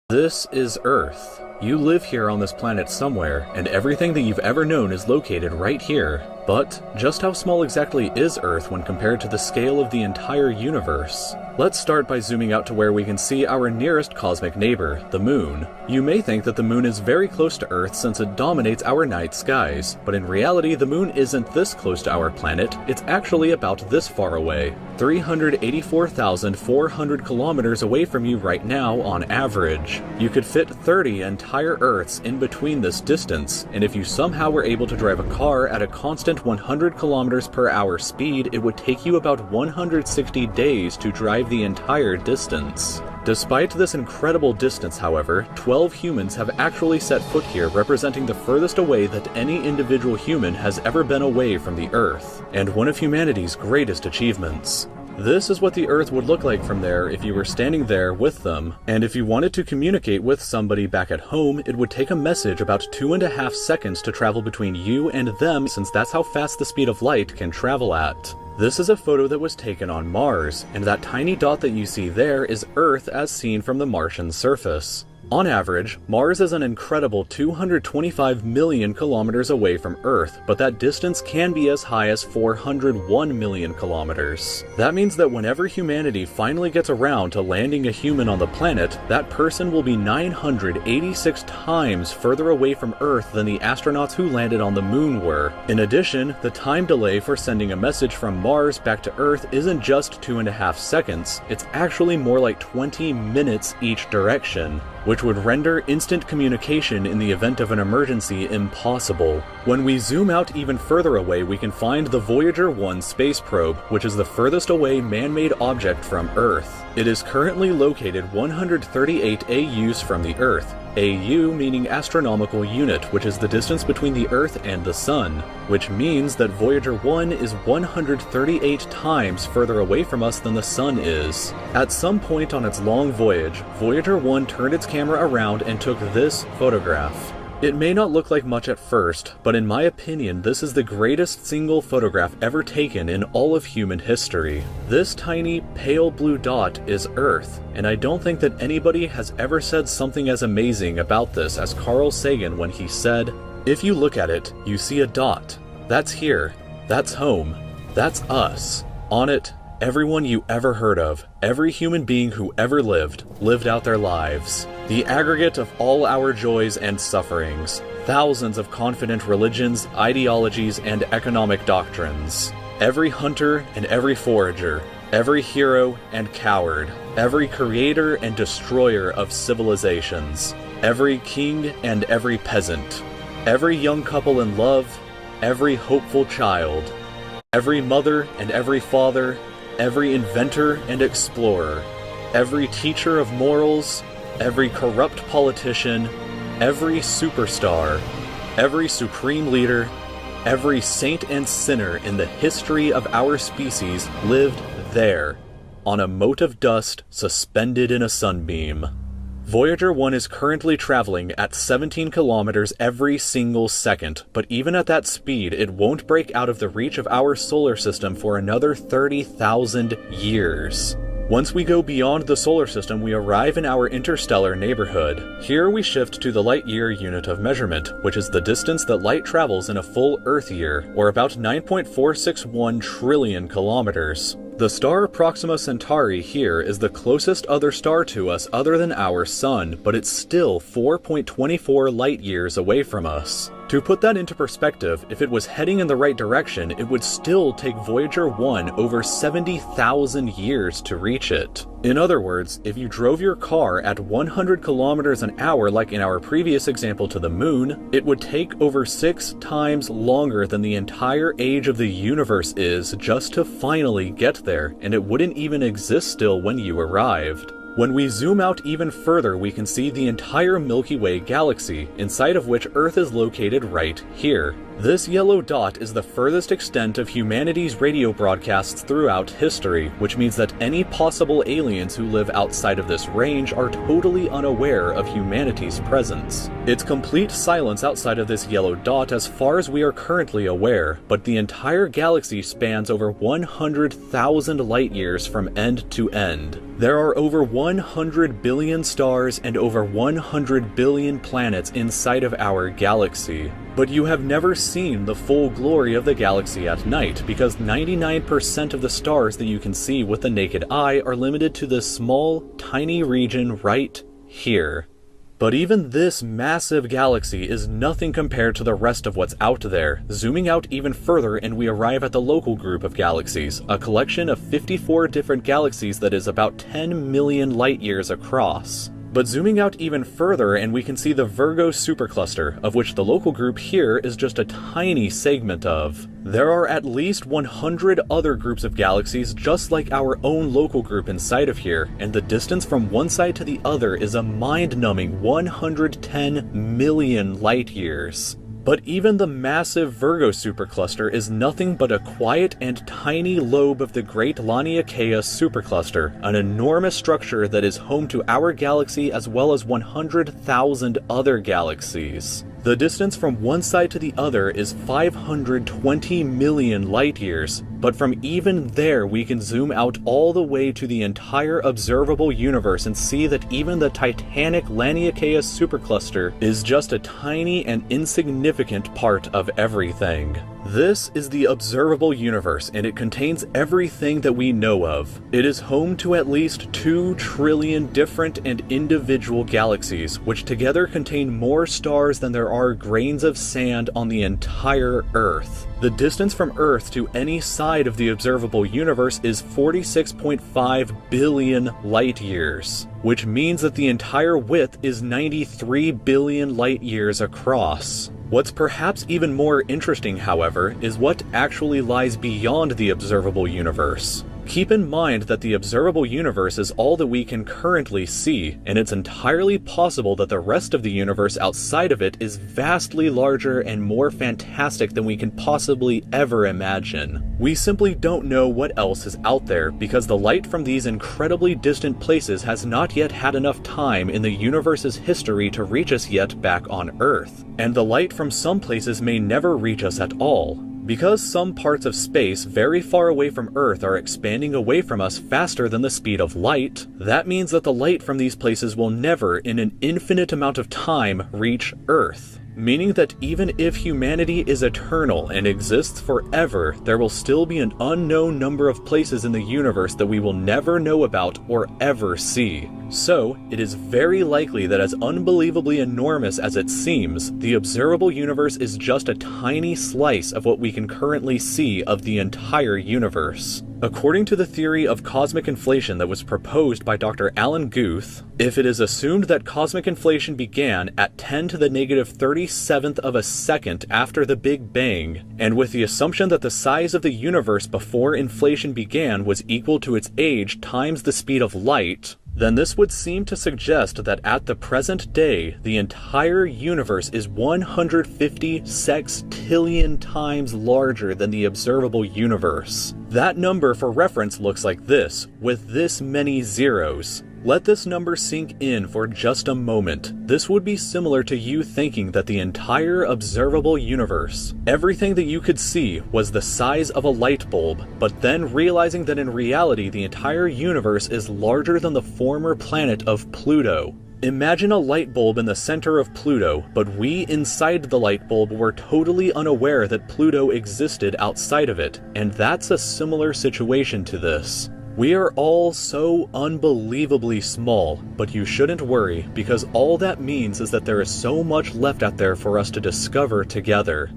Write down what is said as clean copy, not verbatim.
This is Earth. You live here on this planet somewhere, and everything that you've ever known is located right here. But just how small exactly is Earth when compared to the scale of the entire universe? Let's start by zooming out to where we can see our nearest cosmic neighbor, the Moon. You may think that the Moon is very close to Earth since it dominates our night skies, but in reality the Moon isn't this close to our planet, it's actually about this far away. 384,400 kilometers away from you right now on average. You could fit 30 entire Earths in between this distance, and if you somehow were able to drive a car at a constant 100 kilometers per hour speed, it would take you about 160 days to drive the entire distance. Despite this incredible distance, however, 12 humans have actually set foot here, representing the furthest away that any individual human has ever been away from the Earth, and one of humanity's greatest achievements. This is what the Earth would look like from there if you were standing there with them, and if you wanted to communicate with somebody back at home, it would take a message about 2.5 seconds to travel between you and them, since that's how fast the speed of light can travel at. This is a photo that was taken on Mars, and that tiny dot that you see there is Earth as seen from the Martian surface. On average, Mars is an incredible 225 million kilometers away from Earth, but that distance can be as high as 401 million kilometers. That means that whenever humanity finally gets around to landing a human on the planet, that person will be 986 times further away from Earth than the astronauts who landed on the Moon were. In addition, the time delay for sending a message from Mars back to Earth isn't just 2.5 seconds, it's actually more like 20 minutes each direction, which would render instant communication in the event of an emergency impossible. When we zoom out even further away, we can find the Voyager 1 space probe, which is the furthest away man-made object from Earth. It is currently located 138 AUs from the Earth, AU meaning astronomical unit, which is the distance between the Earth and the Sun, which means that Voyager 1 is 138 times further away from us than the Sun is. At some point on its long voyage, Voyager 1 turned its camera around and took this photograph. It may not look like much at first, but in my opinion this is the greatest single photograph ever taken in all of human history. This tiny pale blue dot is Earth, and I don't think that anybody has ever said something as amazing about this as Carl Sagan when he said, "If you look at it, you see a dot. That's here. That's home. That's us. On it, everyone you ever heard of, every human being who ever lived out their lives. The aggregate of all our joys and sufferings, thousands of confident religions, ideologies, and economic doctrines. Every hunter and every forager, every hero and coward, every creator and destroyer of civilizations, every king and every peasant, every young couple in love, every hopeful child, every mother and every father, every inventor and explorer, every teacher of morals, every corrupt politician, every superstar, every supreme leader, every saint and sinner in the history of our species lived there, on a mote of dust suspended in a sunbeam." Voyager 1 is currently traveling at 17 kilometers every single second, but even at that speed, it won't break out of the reach of our solar system for another 30,000 years. Once we go beyond the solar system, we arrive in our interstellar neighborhood. Here we shift to the light-year unit of measurement, which is the distance that light travels in a full Earth year, or about 9.461 trillion kilometers. The star Proxima Centauri here is the closest other star to us other than our Sun, but it's still 4.24 light-years away from us. To put that into perspective, if it was heading in the right direction, it would still take Voyager 1 over 70,000 years to reach it. In other words, if you drove your car at 100 kilometers an hour like in our previous example to the Moon, it would take over 6 times longer than the entire age of the universe is just to finally get there, and it wouldn't even exist still when you arrived. When we zoom out even further, we can see the entire Milky Way galaxy, inside of which Earth is located right here. This yellow dot is the furthest extent of humanity's radio broadcasts throughout history, which means that any possible aliens who live outside of this range are totally unaware of humanity's presence. It's complete silence outside of this yellow dot as far as we are currently aware, but the entire galaxy spans over 100,000 light years from end to end. There are over 100 billion stars and over 100 billion planets inside of our galaxy. But you have never seen the full glory of the galaxy at night, because 99% of the stars that you can see with the naked eye are limited to this small, tiny region right here. But even this massive galaxy is nothing compared to the rest of what's out there. Zooming out even further and we arrive at the local group of galaxies, a collection of 54 different galaxies that is about 10 million light years across. But zooming out even further and we can see the Virgo supercluster, of which the local group here is just a tiny segment of. There are at least 100 other groups of galaxies just like our own local group inside of here, and the distance from one side to the other is a mind-numbing 110 million light years. But even the massive Virgo supercluster is nothing but a quiet and tiny lobe of the Great Laniakea supercluster, an enormous structure that is home to our galaxy as well as 100,000 other galaxies. The distance from one side to the other is 520 million light years, but from even there we can zoom out all the way to the entire observable universe and see that even the titanic Laniakea supercluster is just a tiny and insignificant part of everything. This is the observable universe, and it contains everything that we know of. It is home to at least 2 trillion different and individual galaxies, which together contain more stars than there are grains of sand on the entire Earth. The distance from Earth to any side of the observable universe is 46.5 billion light years, which means that the entire width is 93 billion light years across. What's perhaps even more interesting, however, is what actually lies beyond the observable universe. Keep in mind that the observable universe is all that we can currently see, and it's entirely possible that the rest of the universe outside of it is vastly larger and more fantastic than we can possibly ever imagine. We simply don't know what else is out there, because the light from these incredibly distant places has not yet had enough time in the universe's history to reach us yet back on Earth. And the light from some places may never reach us at all. Because some parts of space very far away from Earth are expanding away from us faster than the speed of light, that means that the light from these places will never, in an infinite amount of time, reach Earth. Meaning that even if humanity is eternal and exists forever, there will still be an unknown number of places in the universe that we will never know about or ever see. So, it is very likely that as unbelievably enormous as it seems, the observable universe is just a tiny slice of what we can currently see of the entire universe. According to the theory of cosmic inflation that was proposed by Dr. Alan Guth, if it is assumed that cosmic inflation began at 10 to the negative 37th of a second after the Big Bang, and with the assumption that the size of the universe before inflation began was equal to its age times the speed of light, then this would seem to suggest that at the present day, the entire universe is 150 sextillion times larger than the observable universe. That number for reference looks like this, with this many zeros. Let this number sink in for just a moment. This would be similar to you thinking that the entire observable universe, everything that you could see, was the size of a light bulb, but then realizing that in reality the entire universe is larger than the former planet of Pluto. Imagine a light bulb in the center of Pluto, but we inside the light bulb were totally unaware that Pluto existed outside of it, and that's a similar situation to this. We are all so unbelievably small, but you shouldn't worry, because all that means is that there is so much left out there for us to discover together.